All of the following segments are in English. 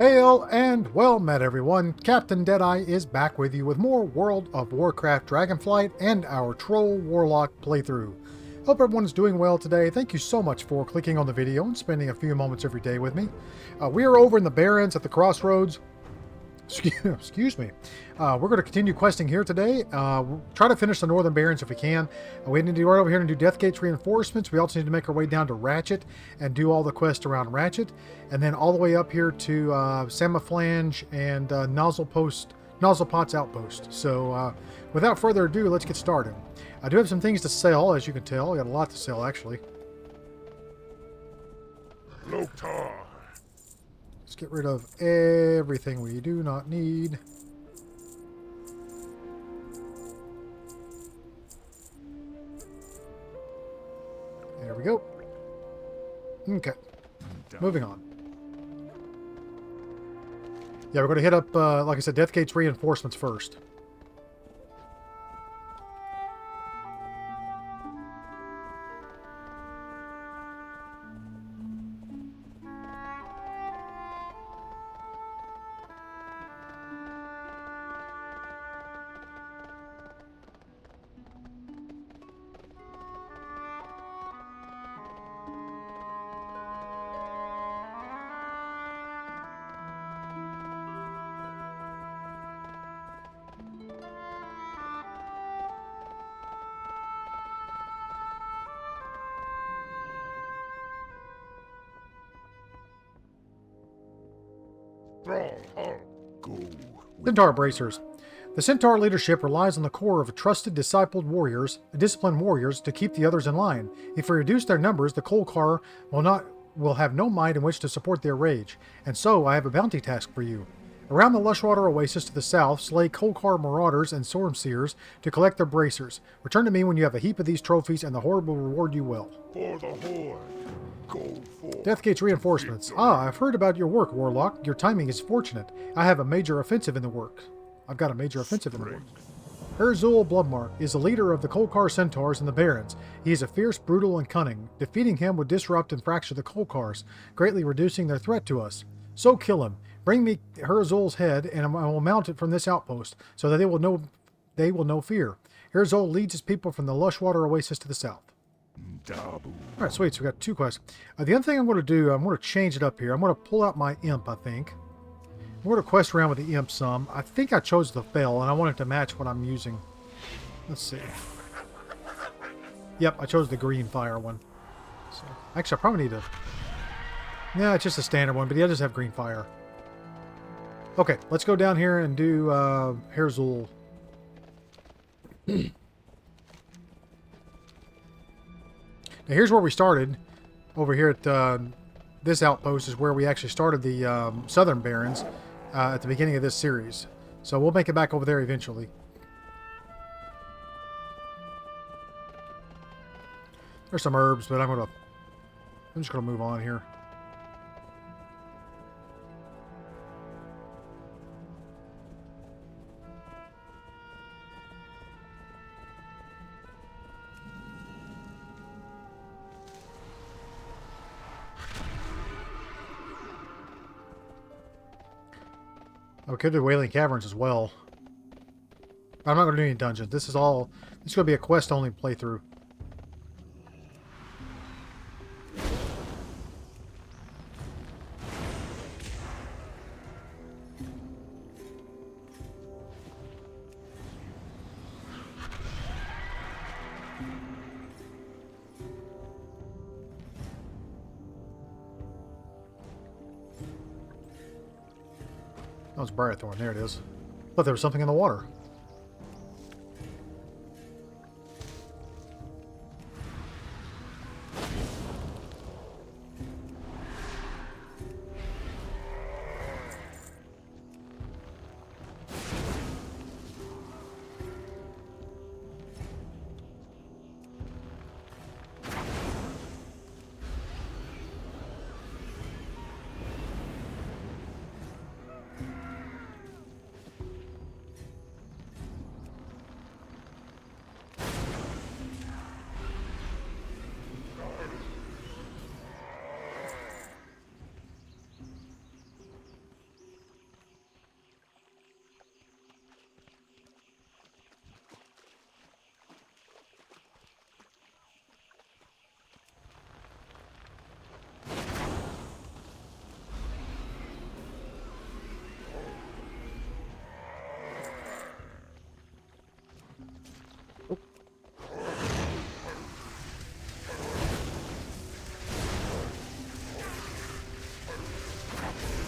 Hail and well met, everyone. Captain Deadeye is back with you with more World of Warcraft Dragonflight and our Troll Warlock playthrough. Hope everyone's doing well today. Thank you so much for clicking on the video and spending a few moments every day with me. We are over in the Barrens at the crossroads. Excuse me. We're going to continue questing here today. Try to finish the Northern Barrens if we can. We need to go right over here and do Deathgate's reinforcements. We also need to make our way down to Ratchet and do all the quests around Ratchet. And then all the way up here to Samoflange and Nozzlepot's outpost. So without further ado, let's get started. I do have some things to sell, as you can tell. I got a lot to sell, actually. Loktar. Let's get rid of everything we do not need. There we go. Okay. Moving on. Yeah, we're going to hit up, like I said, Deathgate's reinforcements first. Centaur Bracers. The Centaur leadership relies on the core of trusted, discipled warriors, disciplined warriors, to keep the others in line. If we reduce their numbers, the Kolkar will have no might in which to support their rage. And so, I have a bounty task for you. Around the Lushwater Oasis to the south, slay Kolkar marauders and Stormseers to collect their bracers. Return to me when you have a heap of these trophies, and the Horde will reward you well. For the Horde. Go forth. Deathgate's reinforcements. I've heard about your work, Warlock. Your timing is fortunate. I have a major offensive in the works. I've got a major offensive in the works. Herzul Bloodmark is the leader of the Kolkar Centaurs in the Barrens. He is a fierce, brutal, and cunning. Defeating him would disrupt and fracture the Kolkars, greatly reducing their threat to us. So kill him. Bring me Herzul's head, and I will mount it from this outpost, so that they will know fear. Herzul leads his people from the Lushwater Oasis to the south. Alright, sweet. So we got two quests. The other thing I'm going to do, I'm going to change it up here. I'm going to pull out my imp, I think. I'm going to quest around with the imp some. I think I chose the fell, and I want it to match what I'm using. Let's see. Yep, I chose the green fire one. So, actually, I probably need to... Yeah, it's just a standard one, but yeah, I just have green fire. Okay, let's go down here and do Herzul. Now here's where we started. Over here at this outpost is where we actually started the Southern Barrens at the beginning of this series. So we'll make it back over there eventually. There's some herbs, but I'm just gonna move on here. We could do Wailing Caverns as well. I'm not going to do any dungeons. This is going to be a quest-only playthrough. That was Briarthorn. There it is. But there was something in the water.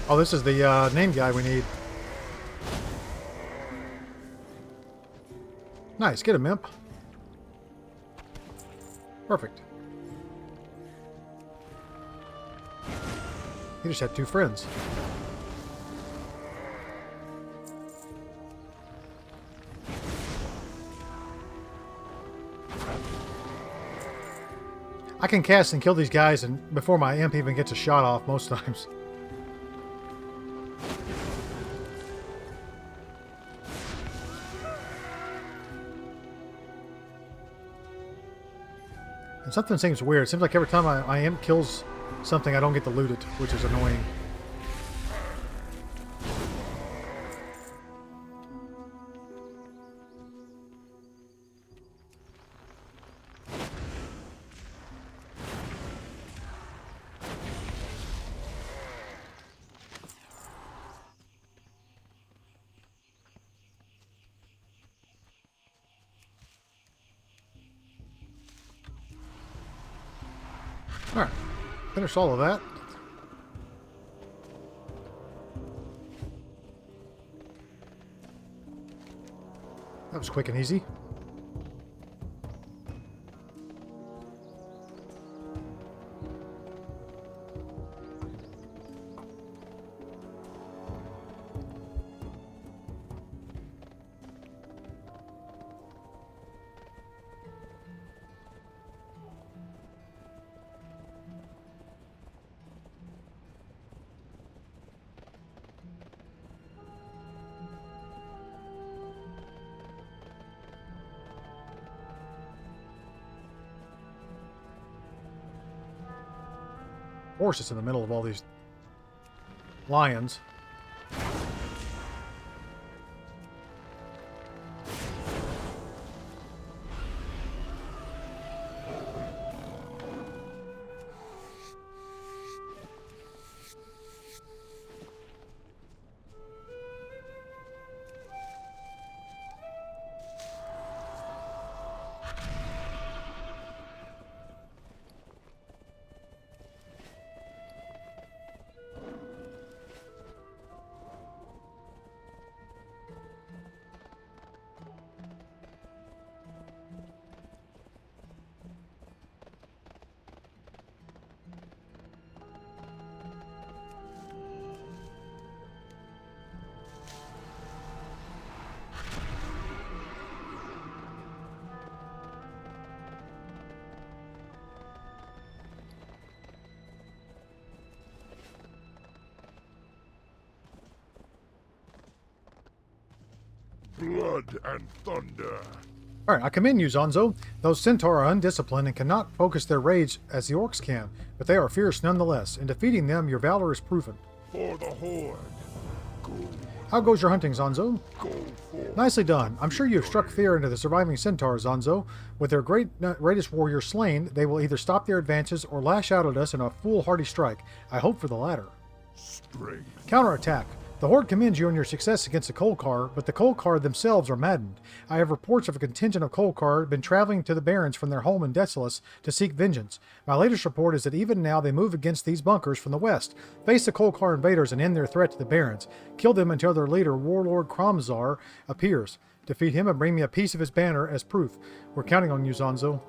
Oh, this is the name guy we need. Nice, get him, imp. Perfect. He just had 2 friends. I can cast and kill these guys and before my imp even gets a shot off most times. And something seems weird. It seems like every time my imp kills something, I don't get to loot it, which is annoying. Alright, finish all of that. That was quick and easy. Horse is in the middle of all these lions. Blood and thunder. Alright, I commend you, Zonzo. Those centaur are undisciplined and cannot focus their rage as the orcs can, but they are fierce nonetheless. In defeating them, your valor is proven. For the horde. Go. How goes your hunting, Zonzo? Go forth. Nicely done. I'm sure you have struck fear into the surviving centaurs, Zonzo. With their greatest warrior slain, they will either stop their advances or lash out at us in a foolhardy strike. I hope for the latter. Strength. Counterattack. The Horde commends you on your success against the Kolkar, but the Kolkar themselves are maddened. I have reports of a contingent of Kolkar been traveling to the Barrens from their home in Desolus to seek vengeance. My latest report is that even now they move against these bunkers from the west. Face the Kolkar invaders and end their threat to the Barrens. Kill them until their leader, Warlord Kromzar, appears. Defeat him and bring me a piece of his banner as proof. We're counting on you, Zonzo.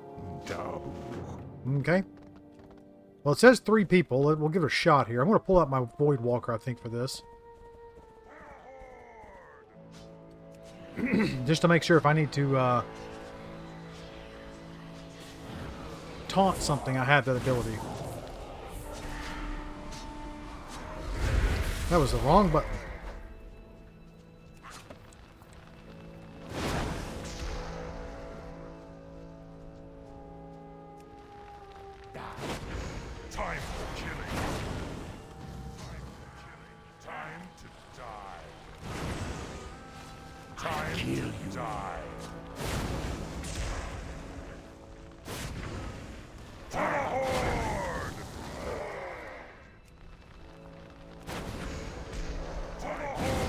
Okay. Well, it says 3 people. We'll give it a shot here. I'm going to pull out my Void Walker, I think, for this. Just to make sure if I need to taunt something, I have that ability. That was the wrong button. Time for killing. Time to die. Time to die. For the horde. For the horde.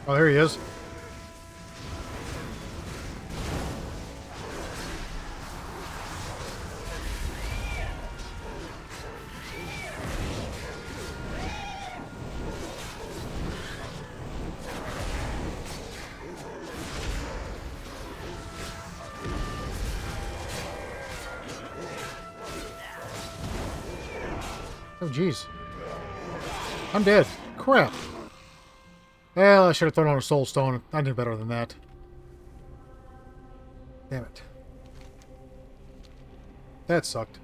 Oh, there he is. Oh, jeez. I'm dead. Crap. Well, I should have thrown on a soul stone. I knew better than that. Damn it. That sucked.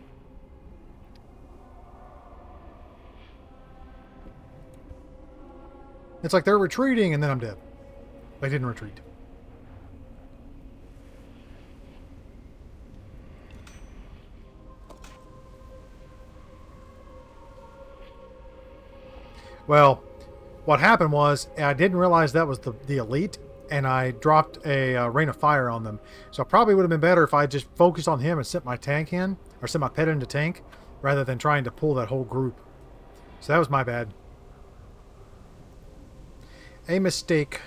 It's like they're retreating and then I'm dead. They didn't retreat. Well, what happened was I didn't realize that was the elite, and I dropped a rain of fire on them. So it probably would have been better if I just focused on him and sent my tank in, or sent my pet into tank, rather than trying to pull that whole group. So that was my bad. A mistake.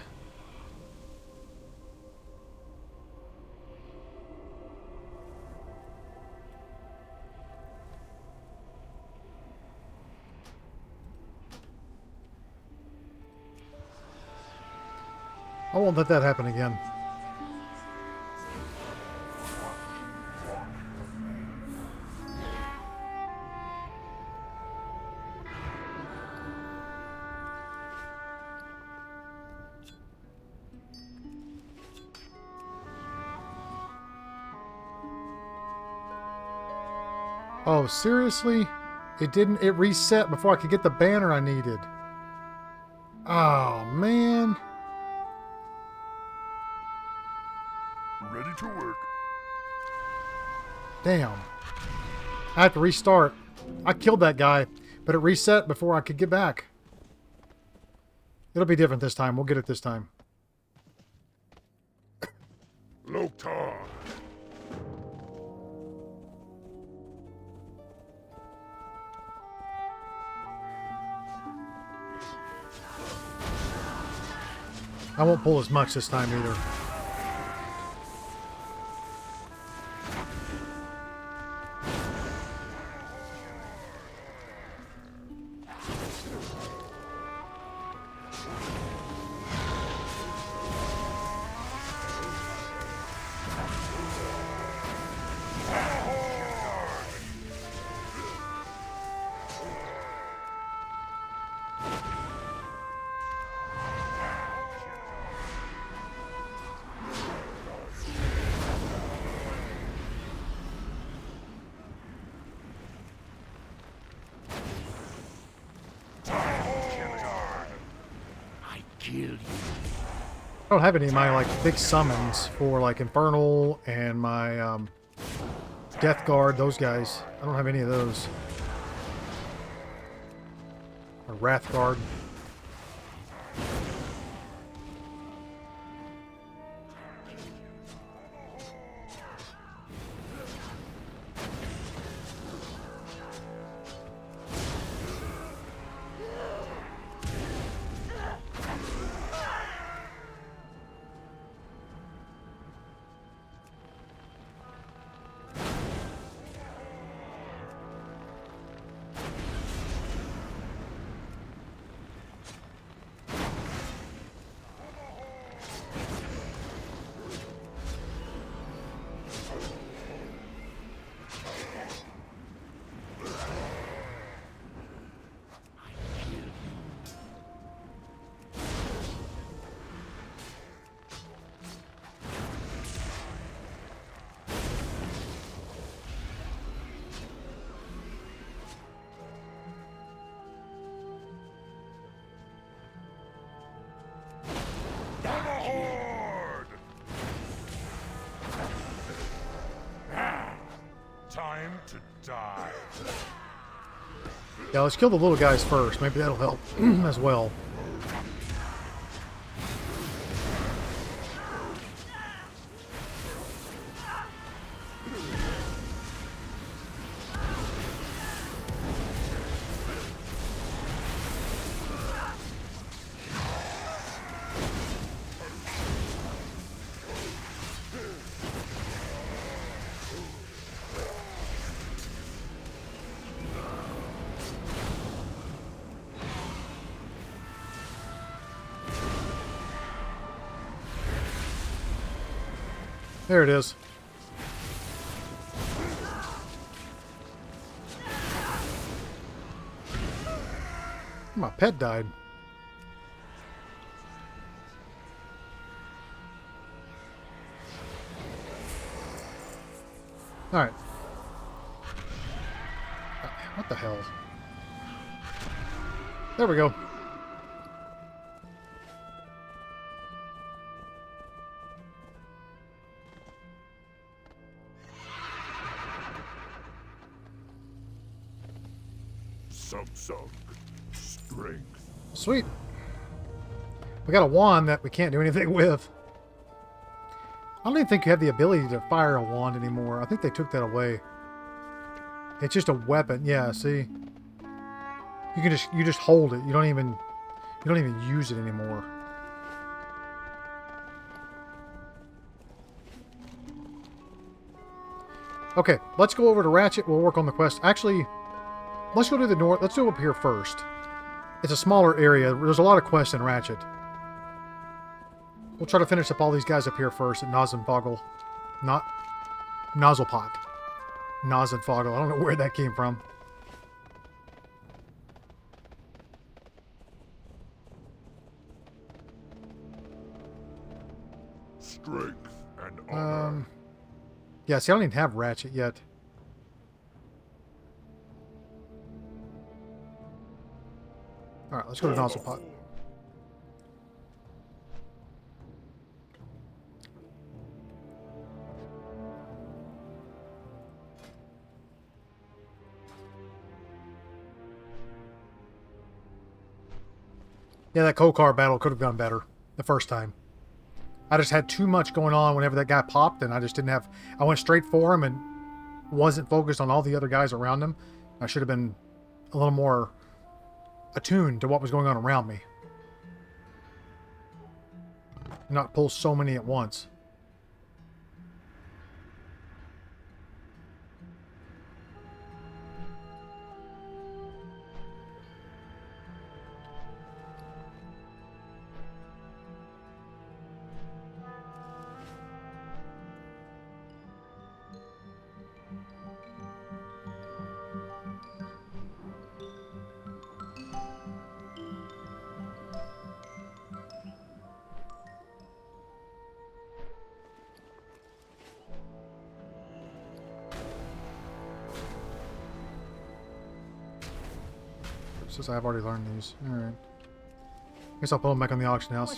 I won't let that happen again. Oh, seriously? It reset before I could get the banner I needed. Oh, man. Ready to work. Damn. I have to restart. I killed that guy, but it reset before I could get back. It'll be different this time. We'll get it this time. Loktar. I won't pull as much this time either. I don't have any of my like big summons for like Infernal and my Death Guard, those guys. I don't have any of those. Or Wrath Guard. Time to die. Yeah, let's kill the little guys first. Maybe that'll help as well. There it is. My pet died. Alright. What the hell? There we go. Sub strength. Sweet. We got a wand that we can't do anything with. I don't even think you have the ability to fire a wand anymore. I think they took that away. It's just a weapon. Yeah, see? You just hold it. You don't even use it anymore. Okay, let's go over to Ratchet. We'll work on the quest. Actually, let's go to the north. Let's do it up here first. It's a smaller area. There's a lot of quests in Ratchet. We'll try to finish up all these guys up here first at Nozzlepot. Not Nozzlepot. Nozzlepot. I don't know where that came from. Strength and honor. Yeah, see, I don't even have Ratchet yet. Alright, let's go to Nozzlepot. Yeah, that coal car battle could have gone better the first time. I just had too much going on whenever that guy popped, and I just didn't have... I went straight for him and wasn't focused on all the other guys around him. I should have been a little more attuned to what was going on around me. Not pull so many at once. Since I've already learned these. Alright. Guess I'll put them back on the auction house.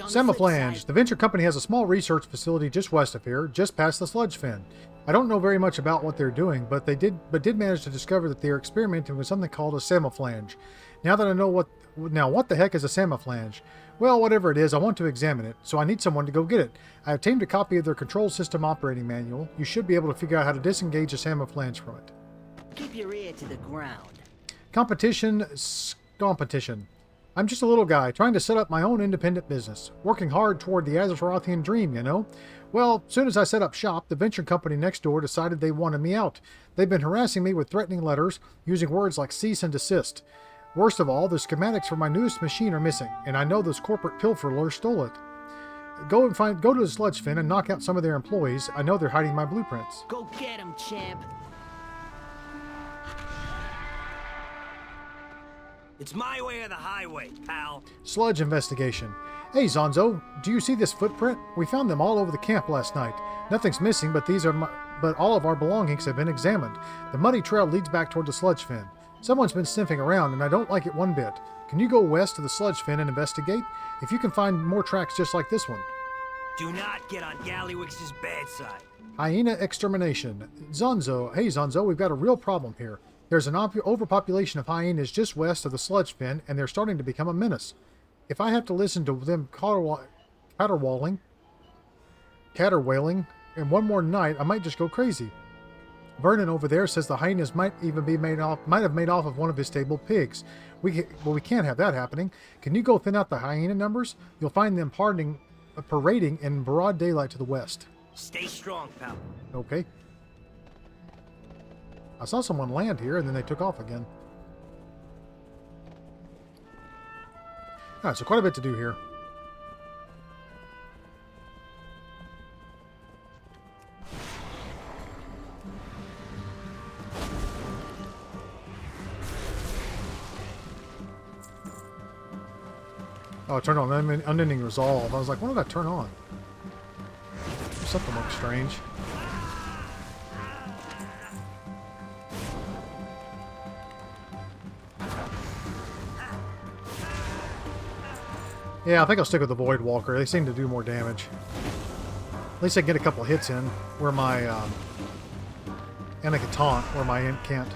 Samoflange. The venture company has a small research facility just west of here, just past the sludge fin. I don't know very much about what they're doing, but did manage to discover that they are experimenting with something called a samoflange. Now that I know what the heck is a samoflange? Well, whatever it is, I want to examine it, so I need someone to go get it. I obtained a copy of their control system operating manual. You should be able to figure out how to disengage a samoflange from it. Keep your ear to the ground. Competition. I'm just a little guy trying to set up my own independent business, working hard toward the Azerothian dream, you know? Well, soon as I set up shop, the venture company next door decided they wanted me out. They've been harassing me with threatening letters, using words like cease and desist. Worst of all, the schematics for my newest machine are missing, and I know those corporate pilferers stole it. Go to the sludge fin and knock out some of their employees. I know they're hiding my blueprints. Go get him, champ. It's my way or the highway, pal. Sludge investigation. Hey, Zonzo, do you see this footprint? We found them all over the camp last night. Nothing's missing, but all of our belongings have been examined. The muddy trail leads back toward the sludge fin. Someone's been sniffing around, and I don't like it one bit. Can you go west to the sludge fin and investigate? If you can find more tracks just like this one. Do not get on Gallywix's bad side. Hyena extermination. Zonzo, hey Zonzo, we've got a real problem here. There's an overpopulation of hyenas just west of the sludge fin, and they're starting to become a menace. If I have to listen to them caterwauling, and one more night, I might just go crazy. Vernon over there says the hyenas might have made off of one of his stable pigs. We can't have that happening. Can you go thin out the hyena numbers? You'll find them parading in broad daylight to the west. Stay strong, pal. Okay. I saw someone land here, and then they took off again. Alright, so quite a bit to do here. Oh, it turned on unending resolve. I was like, what did I turn on? Something looks strange. Yeah, I think I'll stick with the Void Walker. They seem to do more damage. At least I get a couple hits in where my and I can taunt where my Int can't.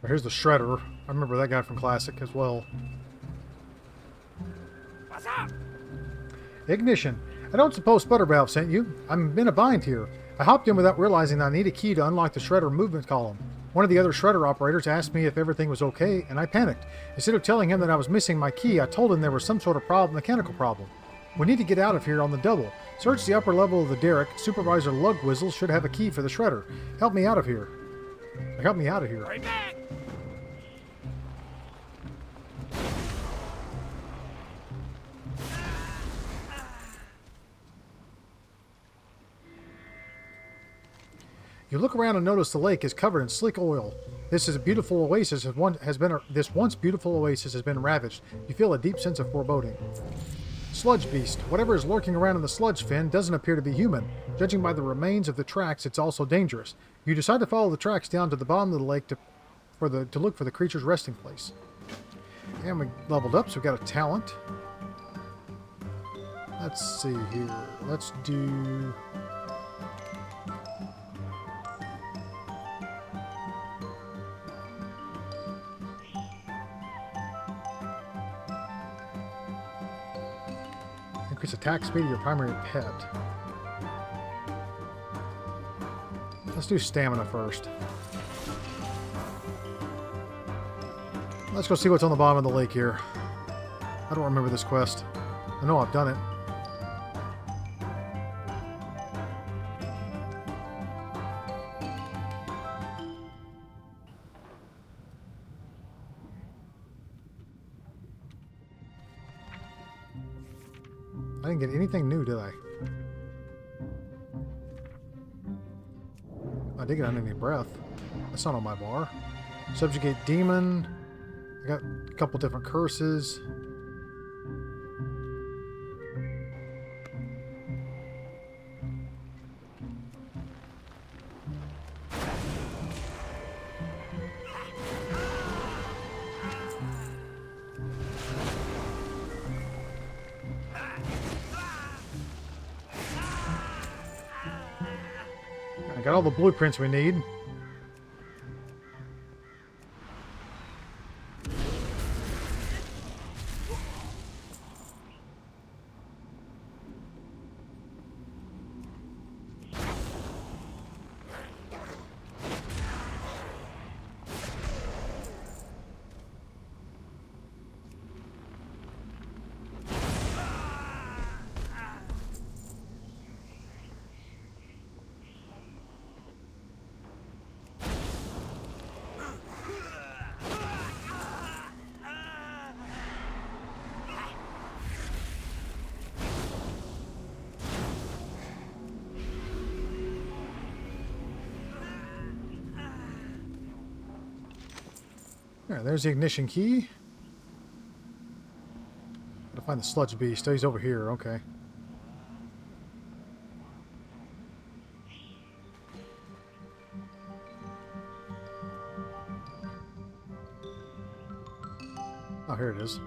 Here's the Shredder. I remember that guy from Classic as well. What's up? Ignition. I don't suppose Sputtervalve sent you. I'm in a bind here. I hopped in without realizing I need a key to unlock the Shredder movement column. One of the other Shredder operators asked me if everything was okay, and I panicked. Instead of telling him that I was missing my key, I told him there was some sort of mechanical problem. We need to get out of here on the double. Search the upper level of the derrick. Supervisor Lugwizzle should have a key for the Shredder. Help me out of here. Help me out of here. Right back. You look around and notice the lake is covered in slick oil. This is a beautiful oasis. This once beautiful oasis has been ravaged. You feel a deep sense of foreboding. Sludge beast. Whatever is lurking around in the sludge fin doesn't appear to be human. Judging by the remains of the tracks, it's also dangerous. You decide to follow the tracks down to the bottom of the lake to look for the creature's resting place. And we leveled up, so we got a talent. Let's see here. Let's do... Increase attack speed of your primary pet. Let's do stamina first. Let's go see what's on the bottom of the lake here. I don't remember this quest. I know I've done it. I didn't get anything new, did I? I did get unending breath. That's not on my bar. Subjugate demon. I got a couple different curses. I got all the blueprints we need. Alright, there's the ignition key. Gotta find the sludge beast. Oh, he's over here. Okay. Oh, here it is.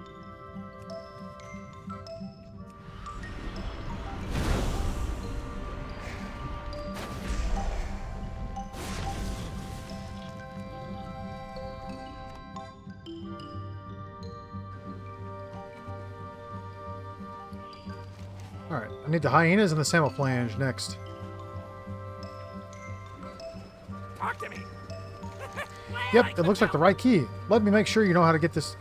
Alright, I need the hyenas and the samoflange next. Talk to me. Yep, it looks like the right key. Let me make sure you know how to get this.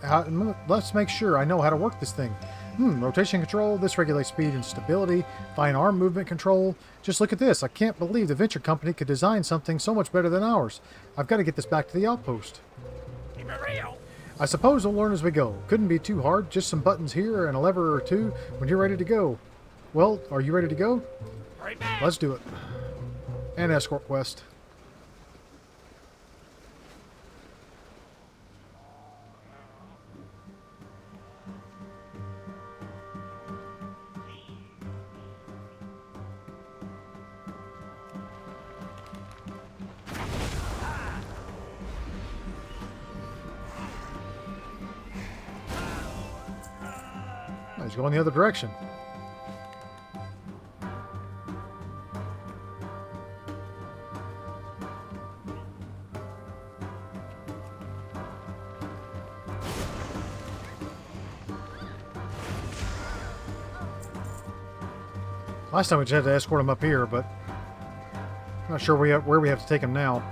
Let's make sure I know how to work this thing. Rotation control. This regulates speed and stability. Fine arm movement control. Just look at this. I can't believe the venture company could design something so much better than ours. I've got to get this back to the outpost. Keep it real. I suppose we'll learn as we go. Couldn't be too hard. Just some buttons here and a lever or two when you're ready to go. Well, are you ready to go? Right back. Let's do it. And escort quest. He's going the other direction. Last time we just had to escort him up here, but I'm not sure where we have to take him now.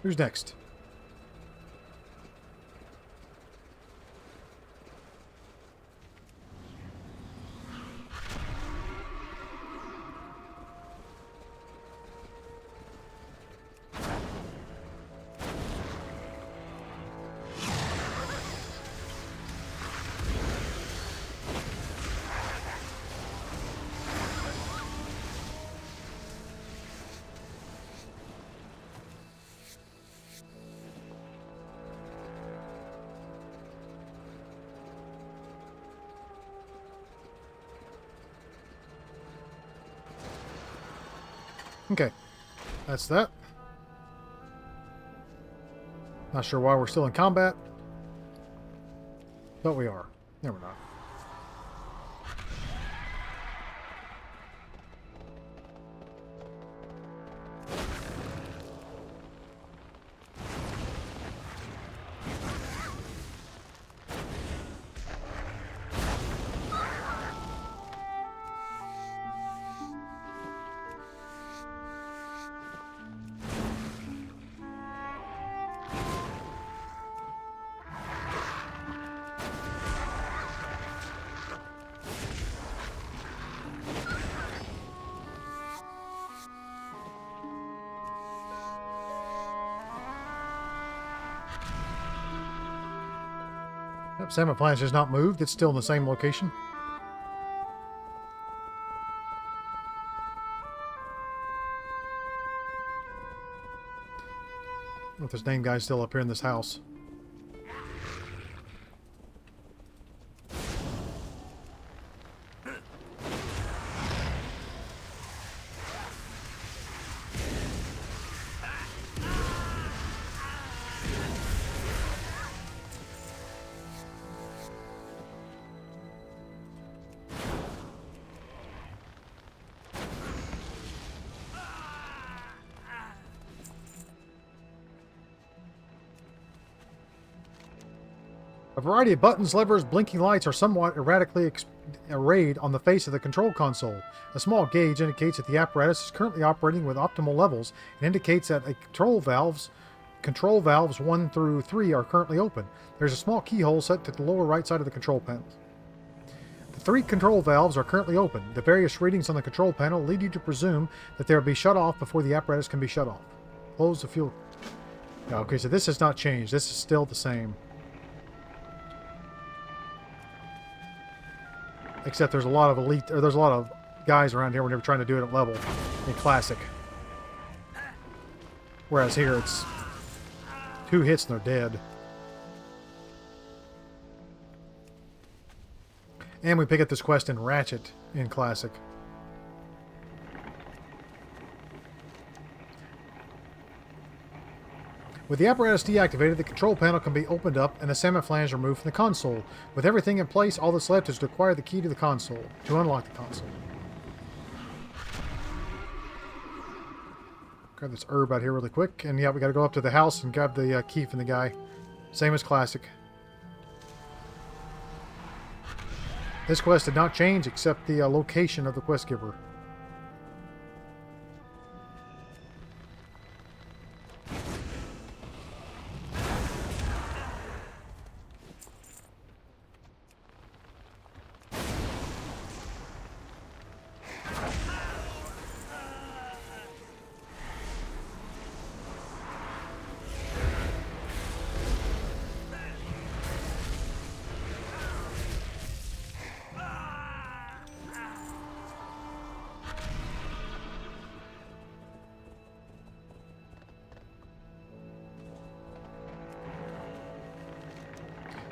Who's next? Okay, that's that. Not sure why we're still in combat, but we are. No, we're not. Yep, samoflange has not moved. It's still in the same location. I wonder if this name guy's still up here in this house. A variety of buttons, levers, blinking lights are somewhat erratically arrayed on the face of the control console. A small gauge indicates that the apparatus is currently operating with optimal levels and indicates that control valves 1 through 3 are currently open. There's a small keyhole set to the lower right side of the control panel. The 3 control valves are currently open. The various readings on the control panel lead you to presume that they will be shut off before the apparatus can be shut off. Close the fuel. Okay, so this has not changed. This is still the same. Except there's a lot of there's a lot of guys around here whenever trying to do it at level in Classic. Whereas here it's 2 hits and they're dead. And we pick up this quest in Ratchet in Classic. With the apparatus deactivated, the control panel can be opened up and the samoflange removed from the console. With everything in place, all that's left is to acquire the key to the console, to unlock the console. Grab this herb out here really quick, and yeah, we gotta go up to the house and grab the key from the guy. Same as Classic. This quest did not change except the location of the quest giver.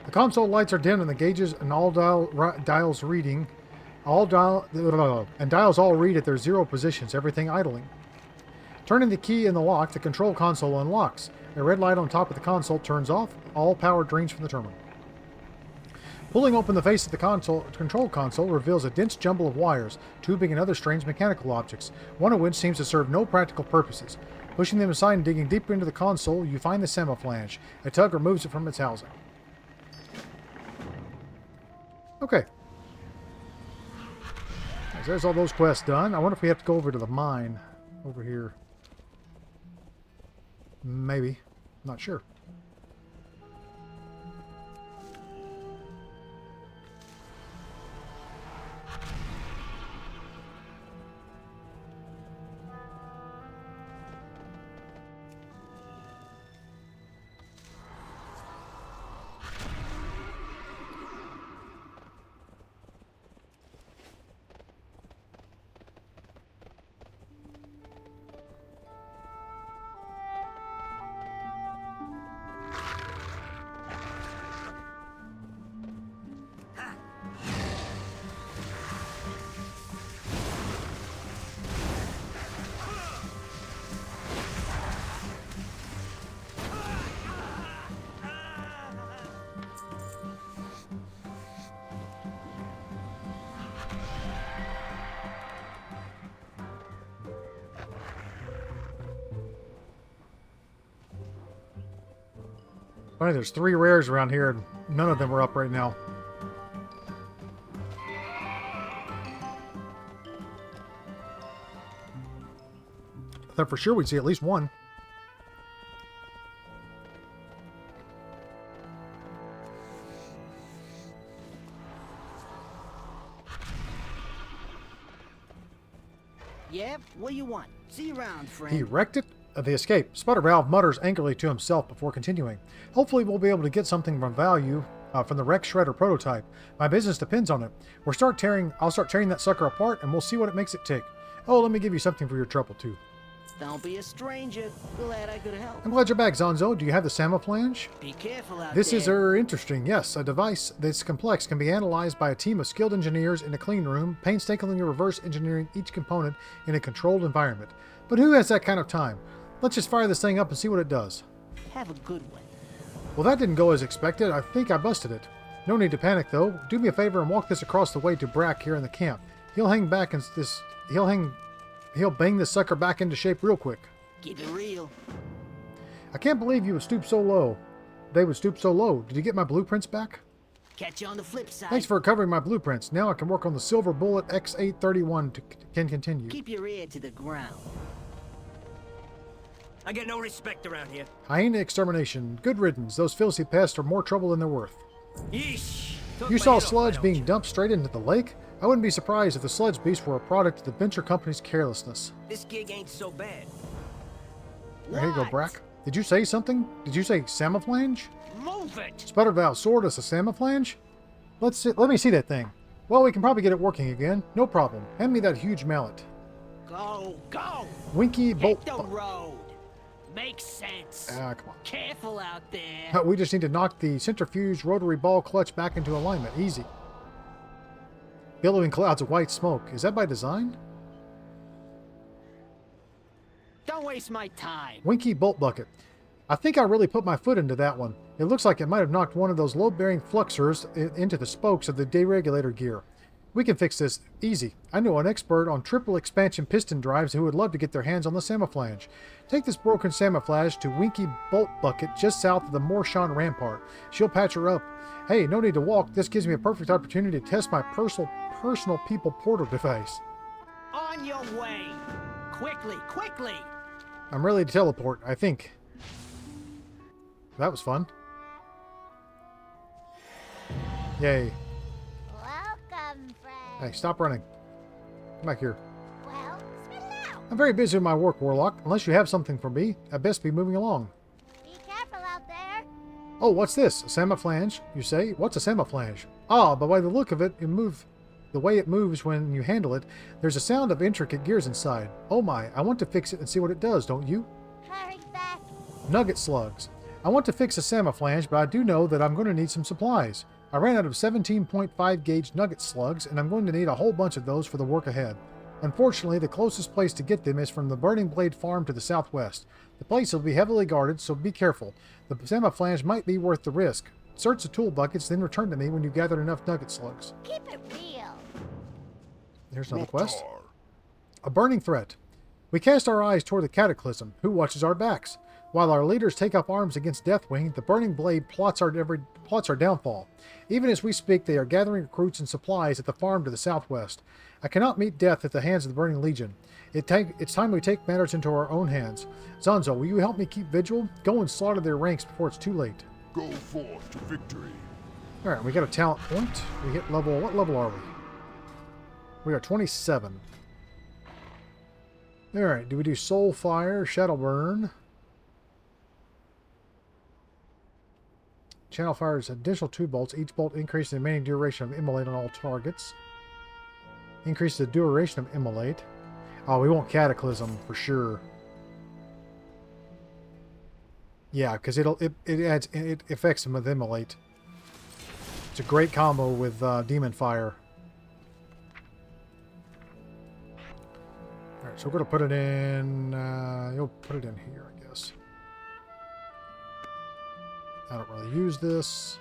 The console lights are dim and the gauges and all dials reading. Dials all read at their 0 positions, everything idling. Turning the key in the lock, the control console unlocks. A red light on top of the console turns off. All power drains from the terminal. Pulling open the face of the control console reveals a dense jumble of wires, tubing, and other strange mechanical objects, one of which seems to serve no practical purposes. Pushing them aside and digging deeper into the console, you find the samoflange. A tug removes it from its housing. Okay. So there's all those quests done. I wonder if we have to go over to the mine over here. Maybe. Not sure. Funny, there's 3 rares around here, and none of them are up right now. I thought for sure we'd see at least one. Yeah, what do you want? See you around, friend. He wrecked it? The escape. Sputtervalve mutters angrily to himself before continuing. Hopefully we'll be able to get something from value from the wreck shredder prototype. My business depends on it. I'll start tearing that sucker apart and we'll see what it makes it tick. Oh, let me give you something for your trouble too. Don't be a stranger. Glad I could help. I'm glad you're back, Zonzo. Do you have the samoflange? Be careful out This there. is interesting. Yes, a device that's complex can be analyzed by a team of skilled engineers in a clean room, painstakingly reverse engineering each component in a controlled environment. But who has that kind of time? Let's just fire this thing up and see what it does. Have a good one. Well, that didn't go as expected. I think I busted it. No need to panic, though. Do me a favor and walk this across the way to Brack here in the camp. He'll bang this sucker back into shape real quick. Keep it real. I can't believe you would stoop so low. They would stoop so low. Did you get my blueprints back? Catch you on the flip side. Thanks for recovering my blueprints. Now I can work on the Silver Bullet X831 can continue. Keep your ear to the ground. I get no respect around here. Hyena extermination. Good riddance. Those filthy pests are more trouble than they're worth. Yeesh. You saw sludge being dumped straight into the lake? I wouldn't be surprised if the sludge beasts were a product of the venture company's carelessness. This gig ain't so bad. Here you go, Brack. Did you say something? Did you say samoflange? Move it! Sputtervalve sword us a samoflange? Let me see that thing. Well, we can probably get it working again. No problem. Hand me that huge mallet. Go, go! Winky Hit bolt. the road. Makes sense. Come on. Careful out there. We just need to knock the centrifuge rotary ball clutch back into alignment. Easy. Billowing clouds of white smoke. Is that by design? Don't waste my time. Winky bolt bucket. I think I really put my foot into that one. It looks like it might have knocked one of those load-bearing fluxers into the spokes of the deregulator gear. We can fix this easy. I know an expert on triple expansion piston drives who would love to get their hands on the samoflange. Take this broken samoflange to Winky Bolt Bucket just south of the Morshan Rampart. She'll patch her up. Hey, no need to walk. This gives me a perfect opportunity to test my personal people portal device. On your way. Quickly, quickly. I'm ready to teleport, I think. That was fun. Yay. Welcome, friend. Hey, stop running. Come back here. Well, spit it out. I'm very busy with my work, Warlock. Unless you have something for me, I'd best be moving along. Be careful out there. Oh, what's this? A samoflange, you say? What's a samoflange? Ah, but by the look of it, the way it moves when you handle it, there's a sound of intricate gears inside. Oh my, I want to fix it and see what it does, don't you? Hurry back. Nugget slugs. I want to fix a samoflange, but I do know that I'm going to need some supplies. I ran out of 17.5 gauge nugget slugs, and I'm going to need a whole bunch of those for the work ahead. Unfortunately, the closest place to get them is from the Burning Blade farm to the southwest. The place will be heavily guarded, so be careful. The samoflange might be worth the risk. Search the tool buckets, then return to me when you've gathered enough nugget slugs. Keep it real. Here's another quest. Rotar. A burning threat. We cast our eyes toward the Cataclysm, who watches our backs. While our leaders take up arms against Deathwing, the Burning Blade plots our downfall. Even as we speak, they are gathering recruits and supplies at the farm to the southwest. I cannot meet death at the hands of the Burning Legion. It's time we take matters into our own hands. Zanzo, will you help me keep vigil? Go and slaughter their ranks before it's too late. Go forth to victory. Alright, we got a talent point. We hit level... What level are we? We are 27. Alright, do we do Soul Fire, Shadow Burn? Channel fires additional 2 bolts. Each bolt increases the remaining duration of immolate on all targets. Increases the duration of immolate. Oh, we want Cataclysm for sure. Yeah, because it affects them with immolate. It's a great combo with Demon Fire. All right, so we're gonna put it in. You'll put it in here, I guess. I don't really use this.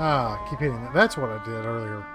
Ah, keep hitting that. That's what I did earlier.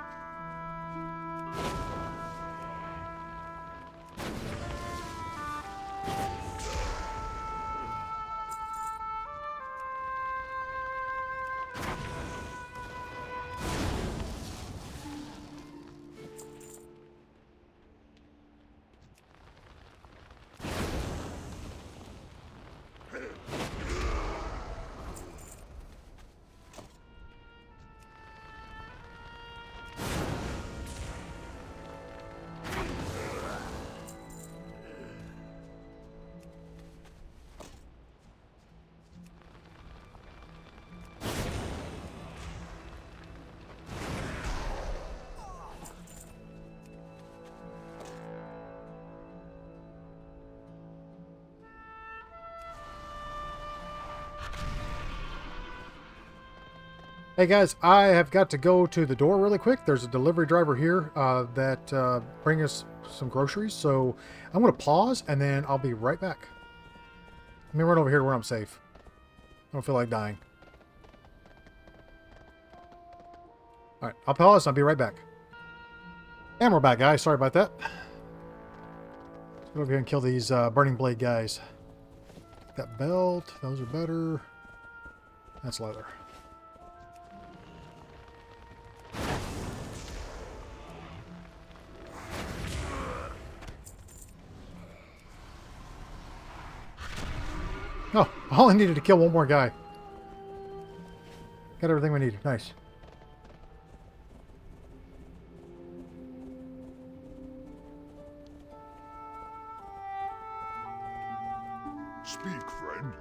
Hey guys, I have got to go to the door really quick. There's a delivery driver here that bring us some groceries. So I'm going to pause and then I'll be right back. Let me run over here to where I'm safe. I don't feel like dying. Alright, I'll pause and I'll be right back. And we're back, guys. Sorry about that. Let's go over here and kill these Burning Blade guys. That belt. Those are better. That's leather. Oh, all I needed to kill one more guy. Got everything we needed. Nice. Speak, friend.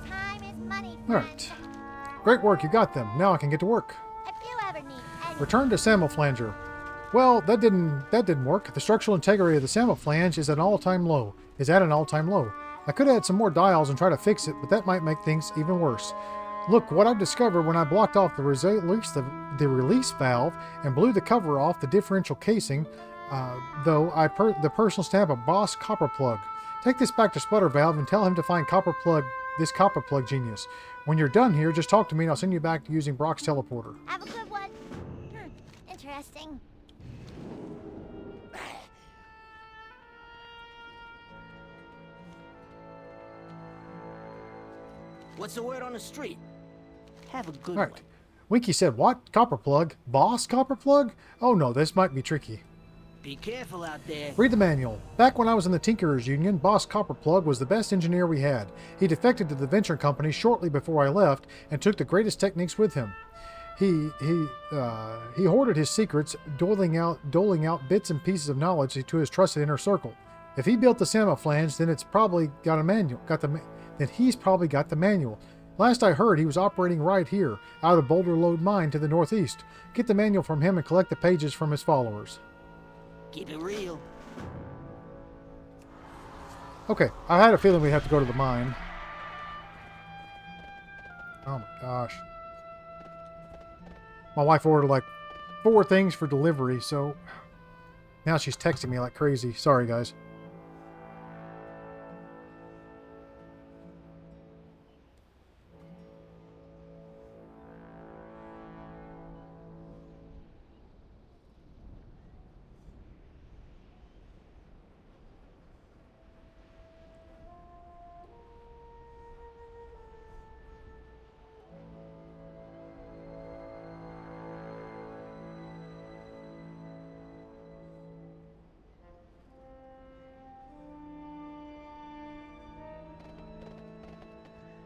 Time is money, friend. Alright. Great work, you got them. Now I can get to work. If you ever need any... Return to samoflanger. Well, that didn't work. The structural integrity of the samoflange is at an all-time low. I could add some more dials and try to fix it, but that might make things even worse. Look, what I've discovered when I blocked off the release valve and blew the cover off the differential casing, the personal stamp of Boss Copperplug. Take this back to Sputter Valve and tell him to find this Copperplug genius. When you're done here, just talk to me and I'll send you back to using Brock's teleporter. Have a good one. Interesting. What's the word on the street? Have a good Alright. one. Winky said, what? Copperplug? Boss Copperplug? Oh no, this might be tricky. Be careful out there. Read the manual. Back when I was in the Tinkerers Union, Boss Copperplug was the best engineer we had. He defected to the venture company shortly before I left and took the greatest techniques with him. He hoarded his secrets, doling out bits and pieces of knowledge to his trusted inner circle. If he built the samoflange, then it's probably got a manual. Then he's probably got the manual. Last I heard, he was operating right here, out of Boulder Lode Mine to the northeast. Get the manual from him and collect the pages from his followers. Keep it real. Okay, I had a feeling we'd have to go to the mine. Oh my gosh. My wife ordered like 4 things for delivery, so now she's texting me like crazy. Sorry, guys.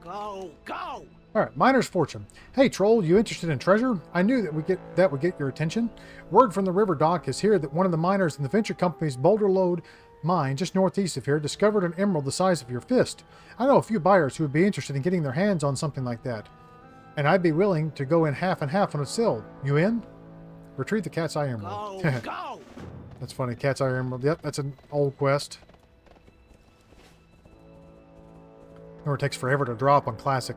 Go, go! Alright, Miner's Fortune. Hey, Troll, you interested in treasure? I knew that would get your attention. Word from the river dock is here that one of the miners in the venture company's Boulder Lode mine, just northeast of here, discovered an emerald the size of your fist. I know a few buyers who would be interested in getting their hands on something like that. And I'd be willing to go in half and half on a sale. You in? Retrieve the Cat's Eye Emerald. Go, go! That's funny, Cat's Eye Emerald. Yep, that's an old quest. Or it takes forever to drop on Classic.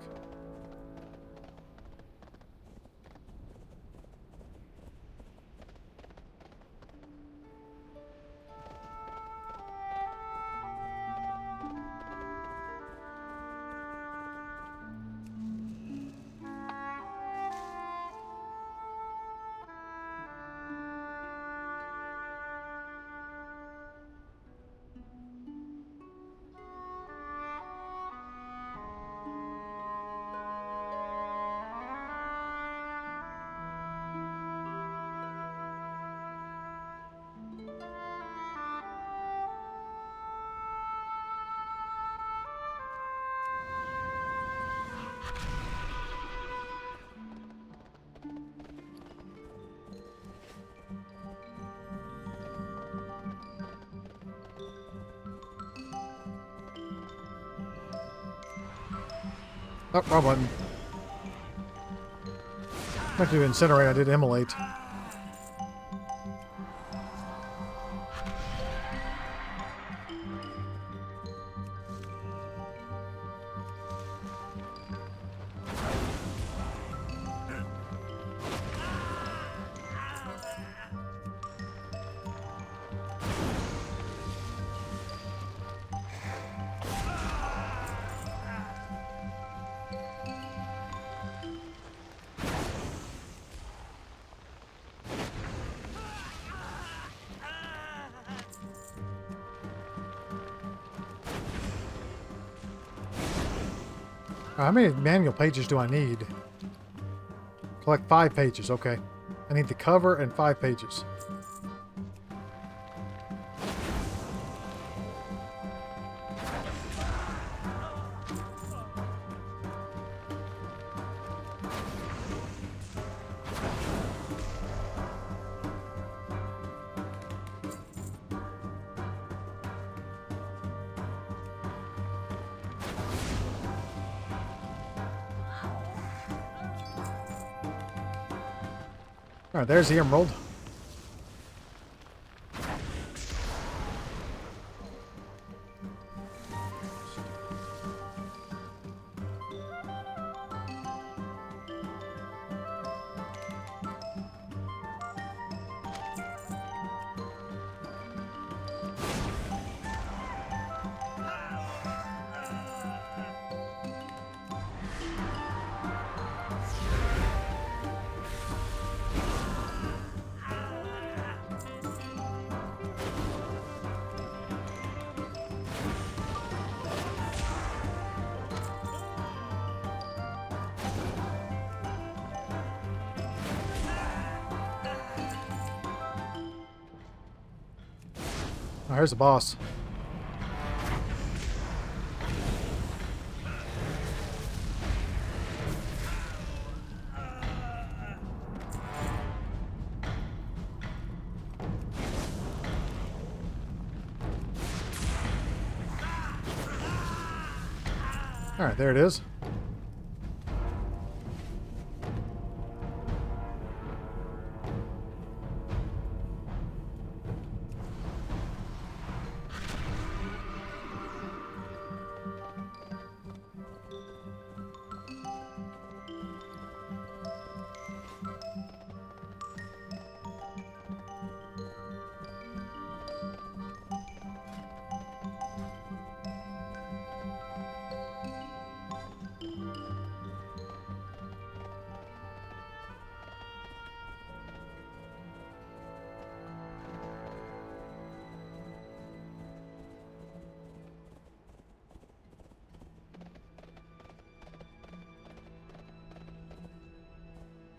Oh, wrong button. Meant to do incinerate, I did immolate. How many manual pages do I need? Collect 5 pages, okay. I need the cover and 5 pages. Alright, there's the emerald. Oh, here's the boss. Alright, there it is.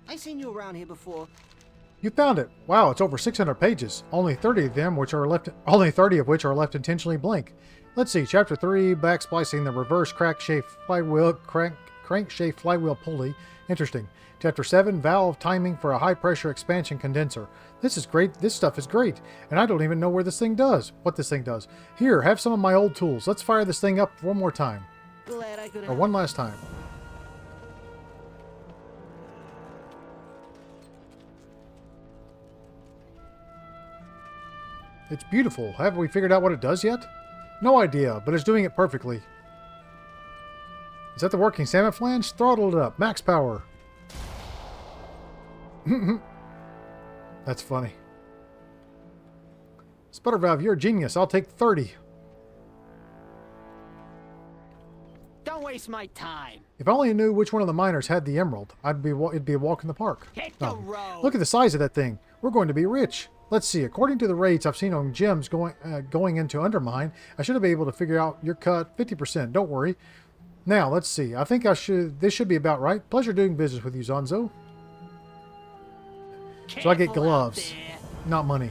I seen you around here before. You found it. Wow, it's over 600 pages. Only 30 of which are left intentionally blank. Let's see. Chapter 3, backsplicing the reverse crankshaft flywheel pulley. Interesting. Chapter 7, valve timing for a high pressure expansion condenser. This is great. This stuff is great. And I don't even know what this thing does. Here, have some of my old tools. Let's fire this thing up one more time. Glad I could Or help. one last time. It's beautiful. Have we figured out what it does yet? No idea, but it's doing it perfectly. Is that the working samoflange? Throttle it up. Max power. That's funny. Sputter valve, you're a genius. I'll take 30. Don't waste my time. If I only knew which one of the miners had the emerald, it'd be a walk in the park. Hit the road. Look at the size of that thing. We're going to be rich. Let's see. According to the rates I've seen on gems going into Undermine, I should be able to figure out your cut 50%. Don't worry. Now, let's see. I think this should be about right. Pleasure doing business with you, Zonzo. So I get Careful out gloves, there. not money.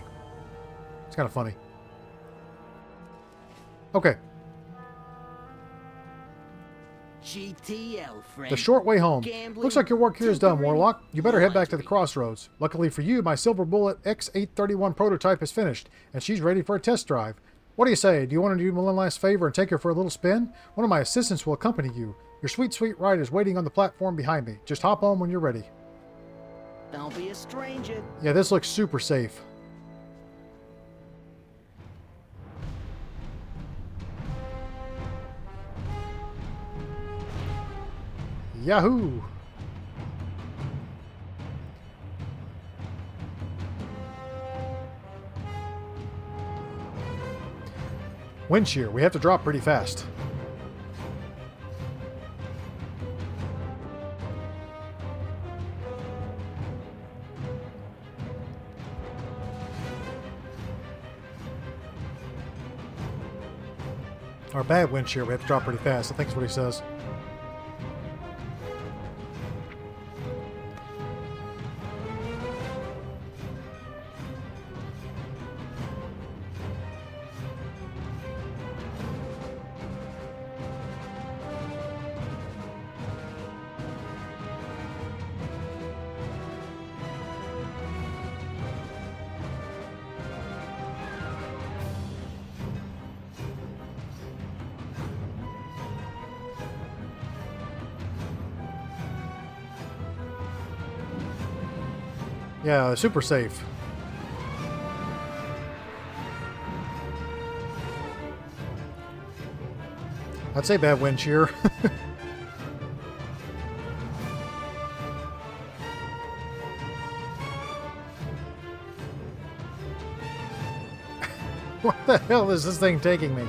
It's kind of funny. Okay. GTL, friend. The short way home. Gambling, Looks like your work here is done, tinkering, Warlock. You better head back to the laundry. crossroads. Luckily for you, my Silver Bullet X831 prototype is finished, and she's ready for a test drive. What do you say? Do you want to do me one last favor and take her for a little spin? One of my assistants will accompany you. Your sweet, sweet ride is waiting on the platform behind me. Just hop on when you're ready. Don't be a stranger. Yeah, this looks super safe. Yahoo! Wind shear. We have to drop pretty fast. Or bad wind shear. We have to drop pretty fast. I think that's what he says. Yeah, super safe. I'd say bad wind shear. What the hell is this thing taking me?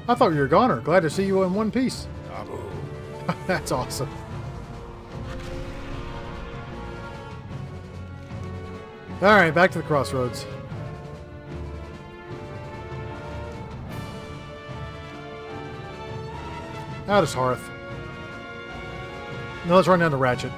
I thought you were a goner. Glad to see you in one piece. That's awesome. Alright, back to the crossroads. Now there's Hearth. Now let's run down to Ratchet.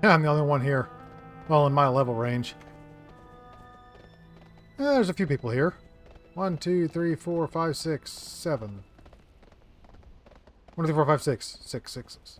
Yeah, I'm the only one here. Well, in my level range. There's a few people here. 1, 2, 3, 4, 5, 6, 7. 1, 2, 3, 4, 5, 6. 6, 6, 6.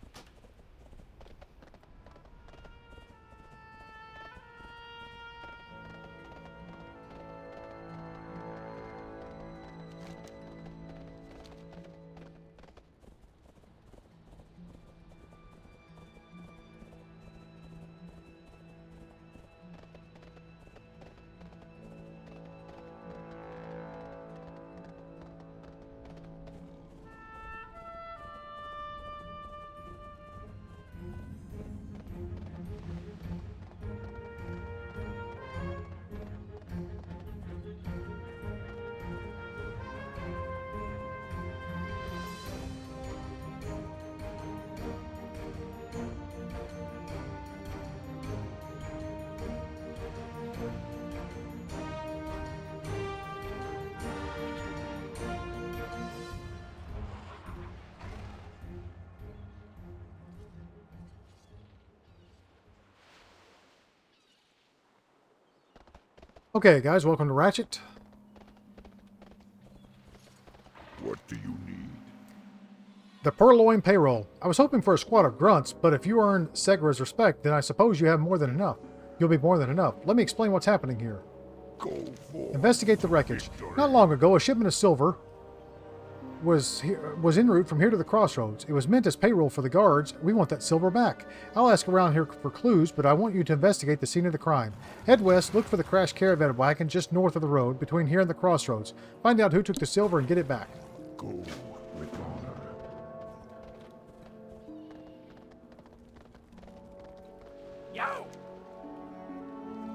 Okay, guys, welcome to Ratchet. What do you need? The Purloin Payroll. I was hoping for a squad of grunts, but if you earn Segra's respect, then I suppose you have more than enough. You'll be more than enough. Let me explain what's happening here. Go for Investigate the wreckage. victory. Not long ago, a shipment of silver was en route from here to the crossroads. It was meant as payroll for the guards. We want that silver back. I'll ask around here for clues, but I want you to investigate the scene of the crime. Head west, look for the crashed caravan wagon just north of the road, between here and the crossroads. Find out who took the silver and get it back. Go with honor. Yo!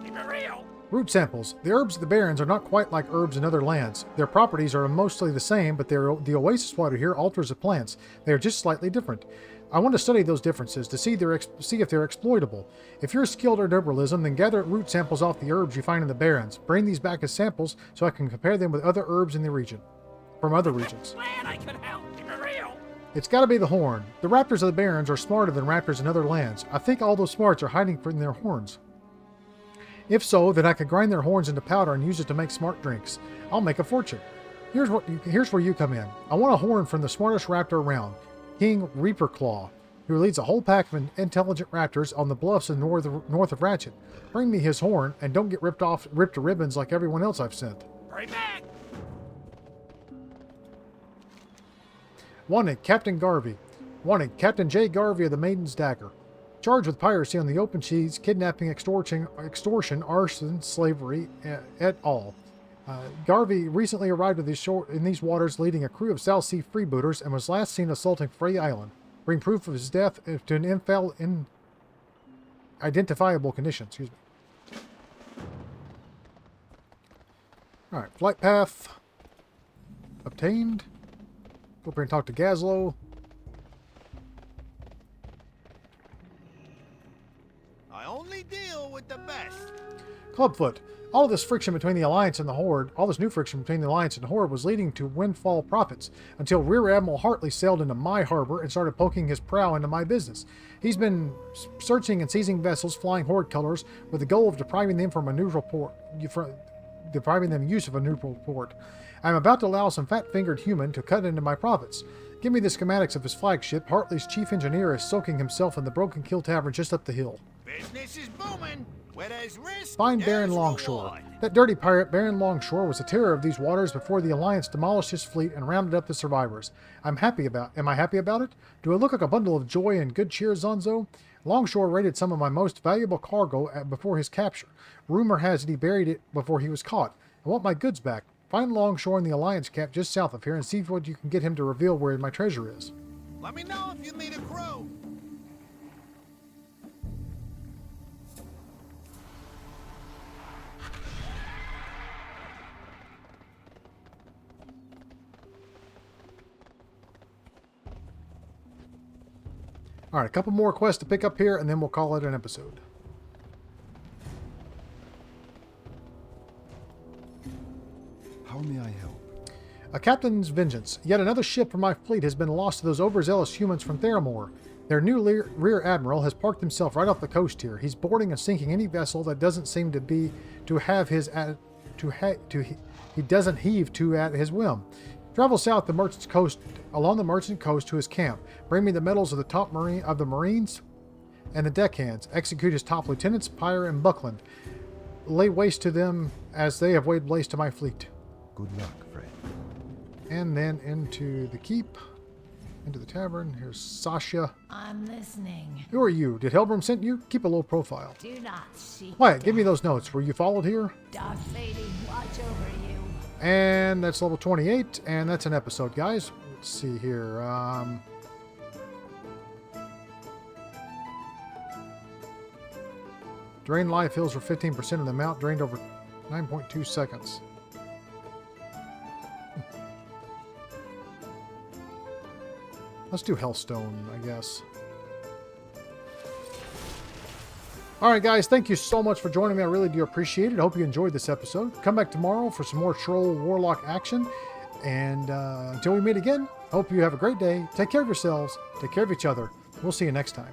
Keep it real! Root samples. The herbs of the Barrens are not quite like herbs in other lands. Their properties are mostly the same, but the oasis water here alters the plants. They are just slightly different. I want to study those differences to see if they're exploitable. If you're skilled at herbalism, then gather root samples off the herbs you find in the Barrens. Bring these back as samples so I can compare them with other herbs in the region, from other regions. Glad I could help. Keep it real! It's got to be the horn. The raptors of the Barrens are smarter than raptors in other lands. I think all those smarts are hiding in their horns. If so, then I could grind their horns into powder and use it to make smart drinks. I'll make a fortune. Here's where you come in. I want a horn from the smartest raptor around, King Reaperclaw, who leads a whole pack of intelligent raptors on the bluffs in north of Ratchet. Bring me his horn, and don't get ripped to ribbons like everyone else I've sent. Right back! Wanted, Captain Garvey. Wanted, Captain J. Garvey of the Maiden's Dagger. Charged with piracy on the open seas, kidnapping, extortion, arson, slavery, et al. Garvey recently arrived in these waters leading a crew of South Sea freebooters and was last seen assaulting Frey Island. Bring proof of his death to an identifiable condition. Excuse me. Alright, flight path. Obtained. Go up here and talk to Gazlo. I only deal with the best. Clubfoot. All this friction between the Alliance and the Horde, all this new friction between the Alliance and the Horde was leading to windfall profits, until Rear Admiral Hartley sailed into my harbor and started poking his prow into my business. He's been searching and seizing vessels flying Horde colors with the goal of depriving them from a neutral port, depriving them use of a neutral port. I'm about to allow some fat-fingered human to cut into my profits. Give me the schematics of his flagship. Hartley's chief engineer is soaking himself in the Broken Kill Tavern just up the hill. Business is booming. Where there's risk, Find Baron there's Longshore. reward. That dirty pirate, Baron Longshore, was a terror of these waters before the Alliance demolished his fleet and rounded up the survivors. Am I happy about it? Do I look like a bundle of joy and good cheer, Zonzo? Longshore raided some of my most valuable cargo before his capture. Rumor has it he buried it before he was caught. I want my goods back. Find Longshore in the Alliance camp just south of here and see what you can get him to reveal where my treasure is. Let me know if you need a crew. Alright, a couple more quests to pick up here, and then we'll call it an episode. How may I help? A captain's vengeance. Yet another ship from my fleet has been lost to those overzealous humans from Theramore. Their new rear admiral has parked himself right off the coast here. He's boarding and sinking any vessel that doesn't seem to have his he doesn't heave to at his whim. Travel south along the merchant coast to his camp. Bring me the medals of the top Marines and the deckhands. Execute his top lieutenants, Pyre and Buckland. Lay waste to them as they have laid waste to my fleet. Good luck, friend. And then into the keep, into the tavern. Here's Sasha. I'm listening. Who are you? Did Helbram send you? Keep a low profile. Do not seek. Wyatt, give me those notes. Were you followed here? Darth Vader, watch over you. And that's level 28, and that's an episode, guys. Let's see here. Drain life heals for 15% of the amount, drained over 9.2 seconds. Let's do Hellstone, I guess. Alright guys, thank you so much for joining me. I really do appreciate it. I hope you enjoyed this episode. Come back tomorrow for some more Troll Warlock action. And until we meet again, hope you have a great day. Take care of yourselves. Take care of each other. We'll see you next time.